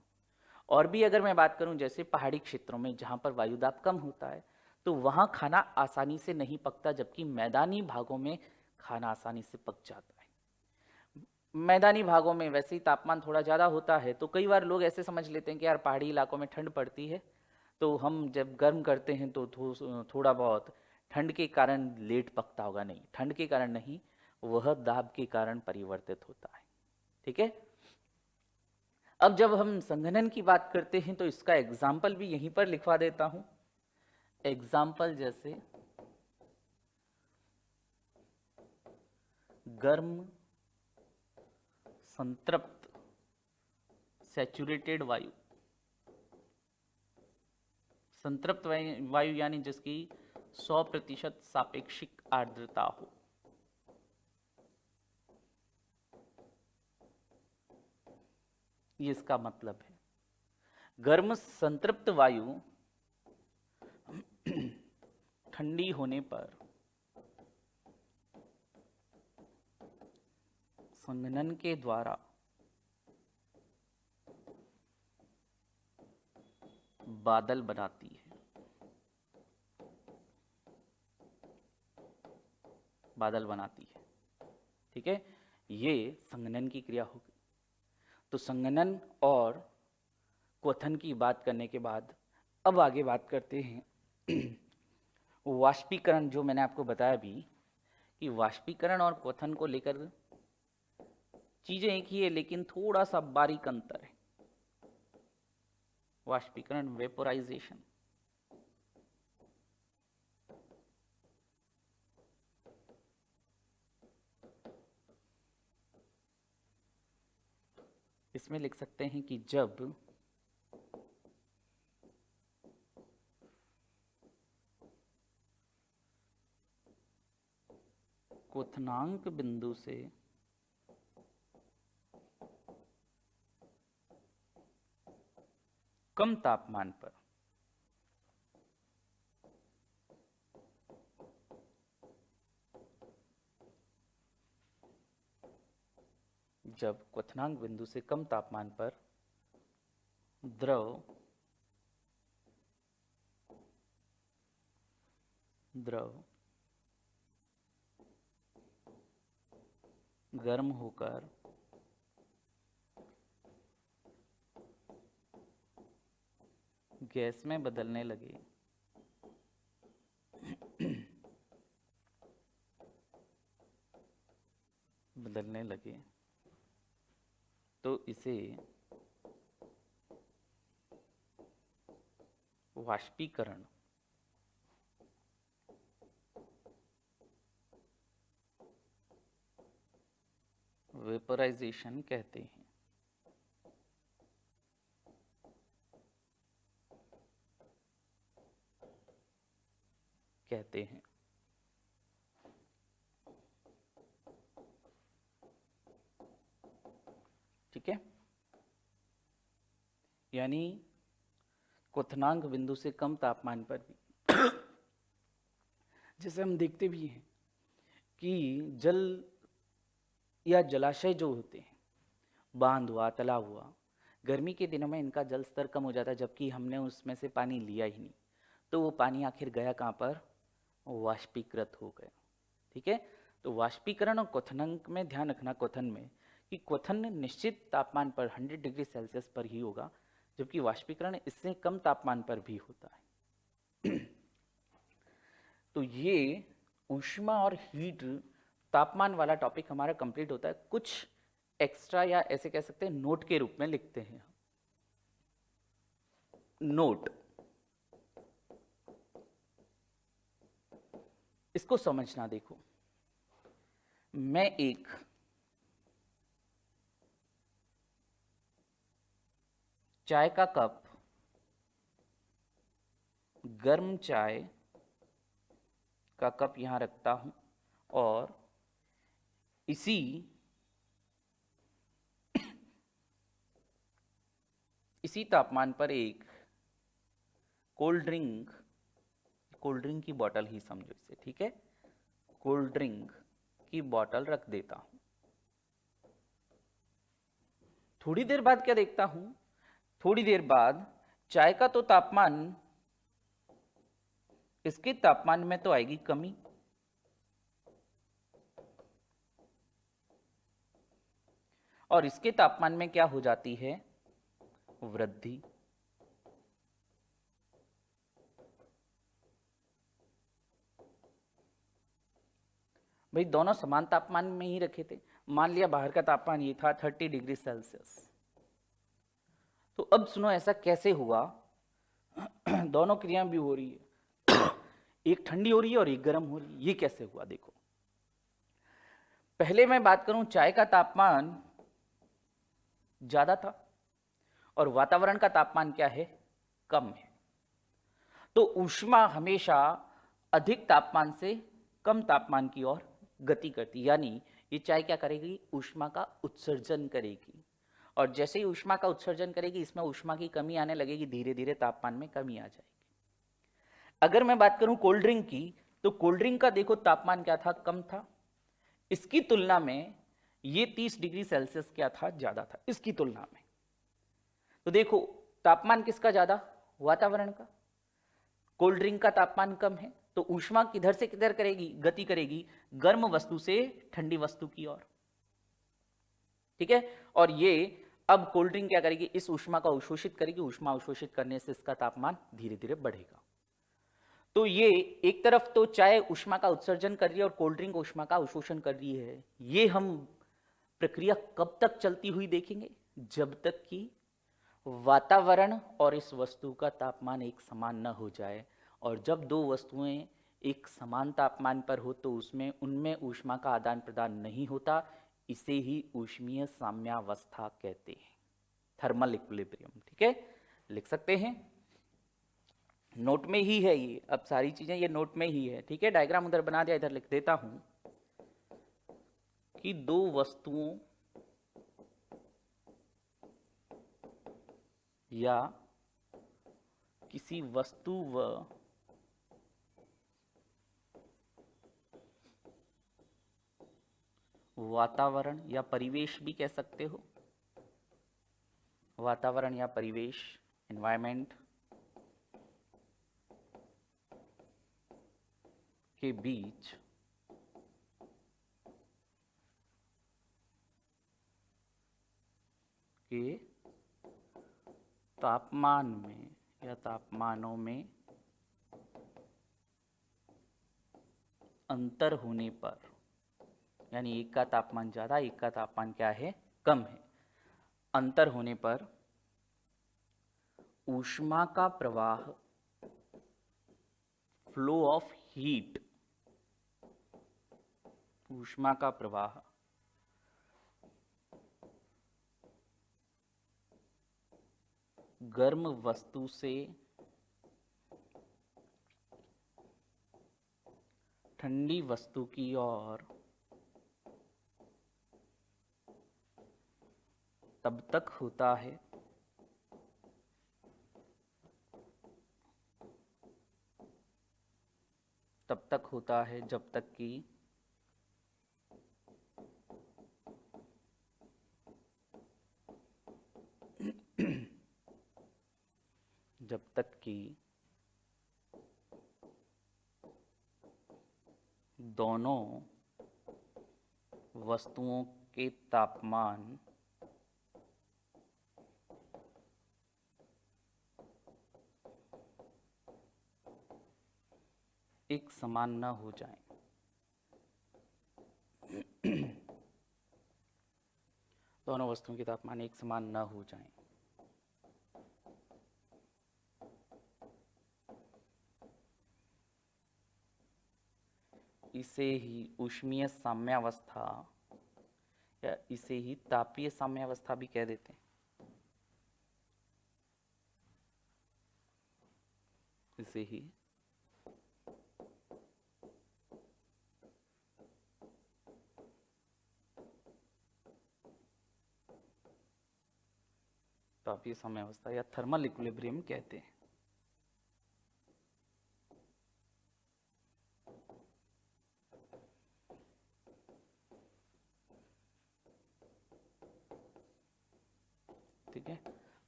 और भी अगर मैं बात करूं, जैसे पहाड़ी क्षेत्रों में जहां पर वायुदाब कम होता है तो वहां खाना आसानी से नहीं पकता, जबकि मैदानी भागों में खाना आसानी से पक जाता है। मैदानी भागों में वैसे ही तापमान थोड़ा ज़्यादा होता है, तो कई बार लोग ऐसे समझ लेते हैं कि यार पहाड़ी इलाकों में ठंड पड़ती है तो हम जब गर्म करते हैं तो थोड़ा बहुत ठंड के कारण लेट पकता होगा। नहीं, ठंड के कारण नहीं, वह दाब के कारण परिवर्तित होता है। ठीक है। अब जब हम संघनन की बात करते हैं तो इसका एग्जाम्पल भी यहीं पर लिखवा देता हूं। एग्जाम्पल जैसे गर्म संतृप्त सैचुरेटेड वायु, संतृप्त वायु यानी जिसकी 100% सापेक्षिक आर्द्रता हो। ये इसका मतलब है। गर्म संतृप्त वायु ठंडी होने पर संघनन के द्वारा बादल बनाती है। बादल बनाती है। ठीक है, ये संघनन की क्रिया होगी। तो संघनन और क्वथन की बात करने के बाद अब आगे बात करते हैं वाष्पीकरण। जो मैंने आपको बताया अभी कि वाष्पीकरण और क्वथन को लेकर चीजें एक ही है, लेकिन थोड़ा सा बारीक अंतर है। वाष्पीकरण वेपोराइजेशन, इसमें लिख सकते हैं कि जब क्वथनांक बिंदु से कम तापमान पर जब क्वथनांक बिंदु से कम तापमान पर द्रव गर्म होकर गैस में बदलने लगे तो इसे वाष्पीकरण वेपोराइजेशन कहते हैं। ठीक है, यानी क्वथनांक बिंदु से कम तापमान पर भी जैसे हम देखते भी हैं कि जल या जलाशय जो होते हैं, बांध हुआ, तालाब हुआ, गर्मी के दिनों में इनका जल स्तर कम हो जाता है, जबकि हमने उसमें से पानी लिया ही नहीं। तो वो पानी आखिर गया कहाँ पर? वाष्पीकृत हो गया। ठीक है, तो वाष्पीकरण और क्वथनांक में ध्यान रखना, क्वथन में, कि क्वथन निश्चित तापमान पर 100 डिग्री सेल्सियस पर ही होगा, जबकि वाष्पीकरण इससे कम तापमान पर भी होता है। तो ये ऊष्मा और हीट तापमान वाला टॉपिक हमारा कंप्लीट होता है। कुछ एक्स्ट्रा या ऐसे कह सकते हैं नोट के रूप में लिखते हैं। नोट, इसको समझना। देखो, मैं एक चाय का कप, गर्म चाय का कप यहां रखता हूं और इसी तापमान पर एक कोल्ड ड्रिंक की बोतल ही समझो इसे, ठीक है, कोल्ड ड्रिंक की बोतल रख देता हूं। थोड़ी देर बाद क्या देखता हूं? थोड़ी देर बाद चाय का तो तापमान, इसके तापमान में तो आएगी कमी, और इसके तापमान में क्या हो जाती है? वृद्धि। भाई दोनों समान तापमान में ही रखे थे। मान लिया बाहर का तापमान ये था 30 डिग्री सेल्सियस। तो अब सुनो ऐसा कैसे हुआ, दोनों क्रियाएं भी हो रही है, एक ठंडी हो रही है और एक गर्म हो रही है, ये कैसे हुआ? देखो पहले मैं बात करूं, चाय का तापमान ज्यादा था और वातावरण का तापमान क्या है? कम है। तो ऊष्मा हमेशा अधिक तापमान से कम तापमान की ओर गति करती, यानी ये चाय क्या करेगी? ऊष्मा का उत्सर्जन करेगी। और जैसे ही ऊष्मा का उत्सर्जन करेगी, इसमें ऊष्मा की कमी आने लगेगी, धीरे धीरे तापमान में कमी आ जाएगी। अगर मैं बात करूं कोल्ड ड्रिंक की, तो कोल्ड ड्रिंक का देखो तापमान क्या था? कम था। इसकी तुलना में ये 30 डिग्री सेल्सियस क्या था? ज्यादा था इसकी तुलना में। तो देखो तापमान किसका ज्यादा? वातावरण का। कोल्ड ड्रिंक का तापमान कम है, तो ऊष्मा किधर से किधर करेगी? गति करेगी गर्म वस्तु से ठंडी वस्तु की ओर। ठीक है। और ये अब कोल्ड ड्रिंक क्या करेगी? इस ऊष्मा का अवशोषित करेगी। ऊष्मा अवशोषित करने से इसका तापमान धीरे धीरे बढ़ेगा। तो ये एक तरफ तो चाय ऊष्मा का उत्सर्जन कर रही है और कोल्ड ड्रिंक ऊष्मा का अवशोषण कर रही है। ये हम प्रक्रिया कब तक चलती हुई देखेंगे? जब तक कि वातावरण और इस वस्तु का तापमान एक समान न हो जाए। और जब दो वस्तुएं एक समान तापमान पर हो तो उसमें उनमें ऊष्मा का आदान प्रदान नहीं होता। इसे ही ऊष्मीय साम्यावस्था कहते हैं, थर्मल इक्विलिब्रियम। ठीक है, लिख सकते हैं, नोट में ही है ये। अब सारी चीजें ये नोट में ही है। ठीक है, डायग्राम उधर बना दिया, इधर लिख देता हूं कि दो वस्तुओं या किसी वस्तु व वातावरण या परिवेश भी कह सकते हो, वातावरण या परिवेश, एनवायरमेंट के बीच के तापमान में या तापमानों में अंतर होने पर, यानी एक का तापमान ज्यादा, एक का तापमान क्या है? कम है, अंतर होने पर ऊष्मा का प्रवाह, फ्लो ऑफ हीट, ऊष्मा का प्रवाह गर्म वस्तु से ठंडी वस्तु की ओर तब तक होता है जब तक कि दोनों वस्तुओं के तापमान एक समान न हो जाएं। दोनों वस्तुओं के तापमान एक समान न हो जाएं। इसे ही ऊष्मीय साम्यावस्था या इसे ही तापीय साम्यावस्था भी कह देते हैं। इसे ही तापीय साम्यावस्था या थर्मल इक्विलिब्रियम कहते हैं। ठीक है,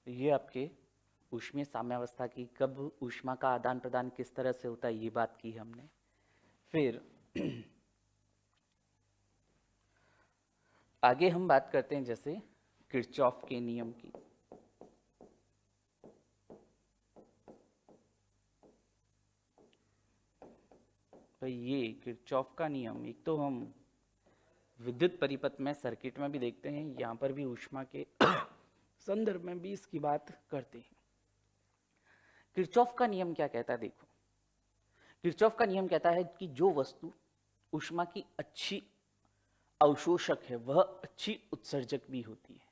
ये आपके ऊष्मीय साम्यावस्था की, कब ऊष्मा का आदान प्रदान किस तरह से होता है, ये बात की हमने। फिर आगे हम बात करते हैं जैसे किरचॉफ के नियम की। भाई ये किरचॉफ का नियम, एक तो हम विद्युत परिपथ में सर्किट में भी देखते हैं, यहाँ पर भी ऊष्मा के संदर्भ में भी इसकी बात करते हैं। किरचॉफ का नियम क्या कहता है? देखो, किरचॉफ का नियम कहता है कि जो वस्तु ऊष्मा की अच्छी अवशोषक है वह अच्छी उत्सर्जक भी होती है।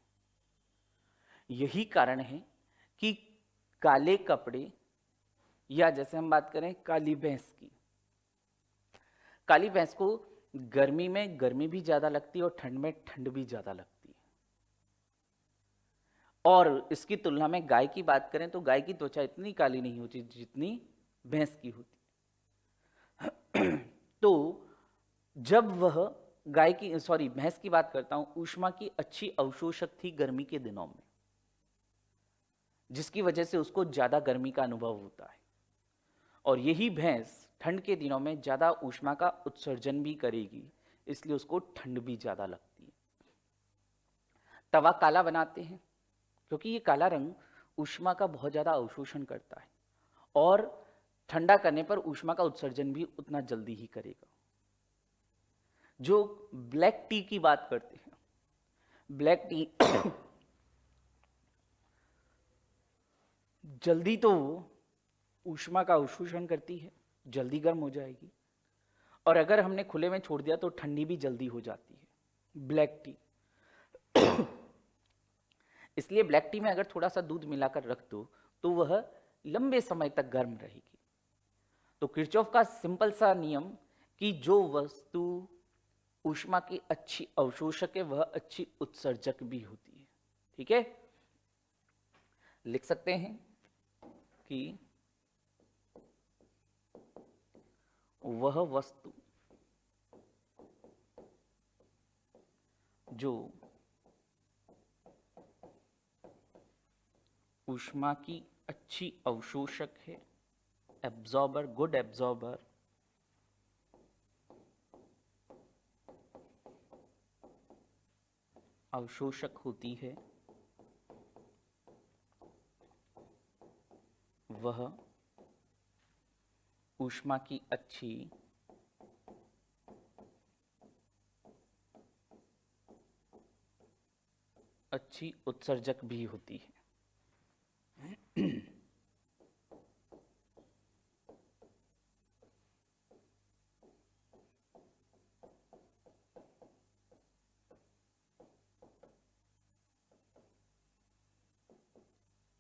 यही कारण है कि काले कपड़े, या जैसे हम बात करें काली भैंस की, काली भैंस को गर्मी में गर्मी भी ज्यादा लगती है और ठंड में ठंड भी ज्यादा लगती है। और इसकी तुलना में गाय की बात करें तो गाय की त्वचा इतनी काली नहीं होती जितनी भैंस की होती। तो जब वह गाय की भैंस की बात करता हूं, ऊष्मा की अच्छी अवशोषक थी गर्मी के दिनों में, जिसकी वजह से उसको ज्यादा गर्मी का अनुभव होता है। और यही भैंस ठंड के दिनों में ज्यादा ऊष्मा का उत्सर्जन भी करेगी, इसलिए उसको ठंड भी ज्यादा लगती है। तवा काला बनाते हैं क्योंकि ये काला रंग ऊष्मा का बहुत ज्यादा अवशोषण करता है और ठंडा करने पर ऊष्मा का उत्सर्जन भी उतना जल्दी ही करेगा। जो ब्लैक टी की बात करते हैं, ब्लैक टी जल्दी तो ऊष्मा का अवशोषण करती है, जल्दी गर्म हो जाएगी, और अगर हमने खुले में छोड़ दिया तो ठंडी भी जल्दी हो जाती है ब्लैक टी। इसलिए ब्लैक टी में अगर थोड़ा सा दूध मिलाकर रख दो तो वह लंबे समय तक गर्म रहेगी। तो किरचॉफ का सिंपल सा नियम कि जो वस्तु ऊष्मा की अच्छी अवशोषक है वह अच्छी उत्सर्जक भी होती है। ठीक है, लिख सकते हैं कि वह वस्तु जो ऊष्मा की अच्छी अवशोषक है, एब्जॉर्बर, गुड एब्जॉर्बर, अवशोषक होती है, वह ऊष्मा की अच्छी उत्सर्जक भी होती है।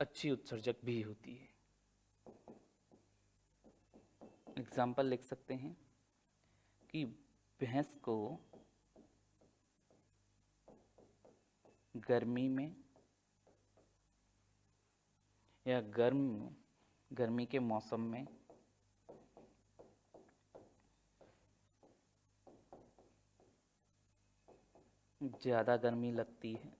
अच्छी उत्सर्जक भी होती है। एग्जाम्पल लिख सकते हैं कि भैंस को गर्मी में या गर्मी के मौसम में ज्यादा गर्मी लगती है,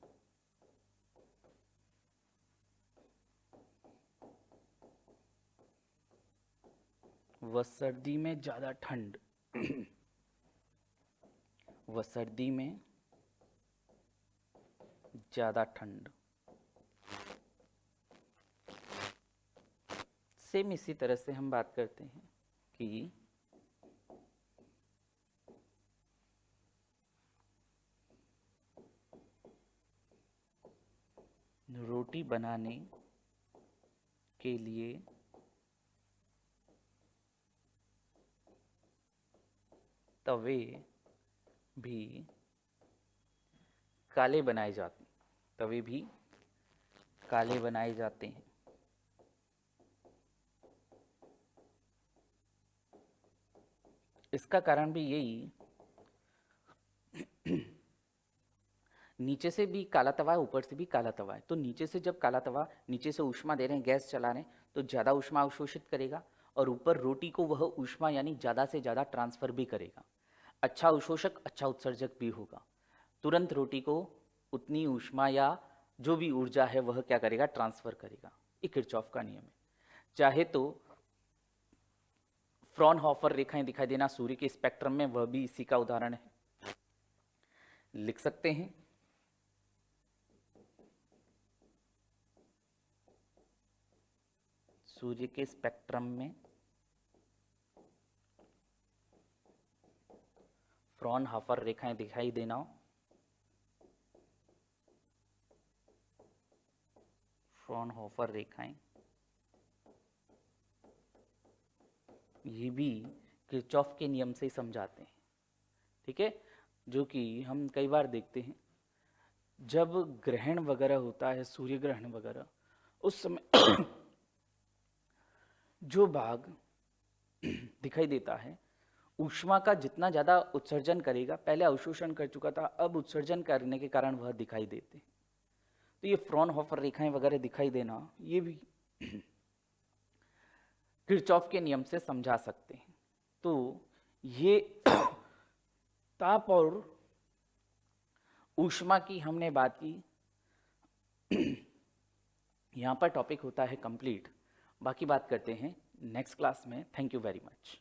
वह सर्दी में ज्यादा ठंड वह सर्दी में ज्यादा ठंड। सेम इसी तरह से हम बात करते हैं कि रोटी बनाने के लिए तवे भी काले बनाए जाते हैं, तवे भी काले बनाए जाते हैं। इसका कारण भी यही, नीचे से भी काला तवा है, ऊपर से भी काला तवा है, तो नीचे से जब काला तवा, नीचे से ऊष्मा दे रहे हैं, गैस चला रहे हैं, तो ज़्यादा ऊष्मा अवशोषित करेगा और ऊपर रोटी को वह ऊष्मा यानी ज़्यादा से ज़्यादा ट्रांसफर भी करेगा। अच्छा अवशोषक अच्छा उत्सर्जक भी होगा, तुरंत रोटी को उतनी ऊष्मा या जो भी ऊर्जा है वह क्या करेगा, ट्रांसफर करेगा। ये किरचॉफ का नियम है। चाहे तो फ्रॉनहोफर रेखाएं दिखाई देना सूर्य के स्पेक्ट्रम में, वह भी इसी का उदाहरण है, लिख सकते हैं सूर्य के स्पेक्ट्रम में फ्रॉनहोफर रेखाएं दिखाई देना, फ्रॉनहोफर रेखाएं, ये भी किरचॉफ के नियम से समझाते हैं। ठीक है, जो कि हम कई बार देखते हैं जब ग्रहण वगैरह होता है, सूर्य ग्रहण वगैरह, उस समय जो भाग दिखाई देता है ऊष्मा का जितना ज़्यादा उत्सर्जन करेगा, पहले अवशोषण कर चुका था, अब उत्सर्जन करने के कारण वह दिखाई देते हैं। तो ये फ्रॉनहोफर रेखाएं वगैरह दिखाई देना, ये भी किरचॉफ के नियम से समझा सकते हैं। तो ये ताप और ऊष्मा की हमने बात की। यहाँ पर टॉपिक होता है कंप्लीट, बाकी बात करते हैं नेक्स्ट क्लास में। Thank you very much.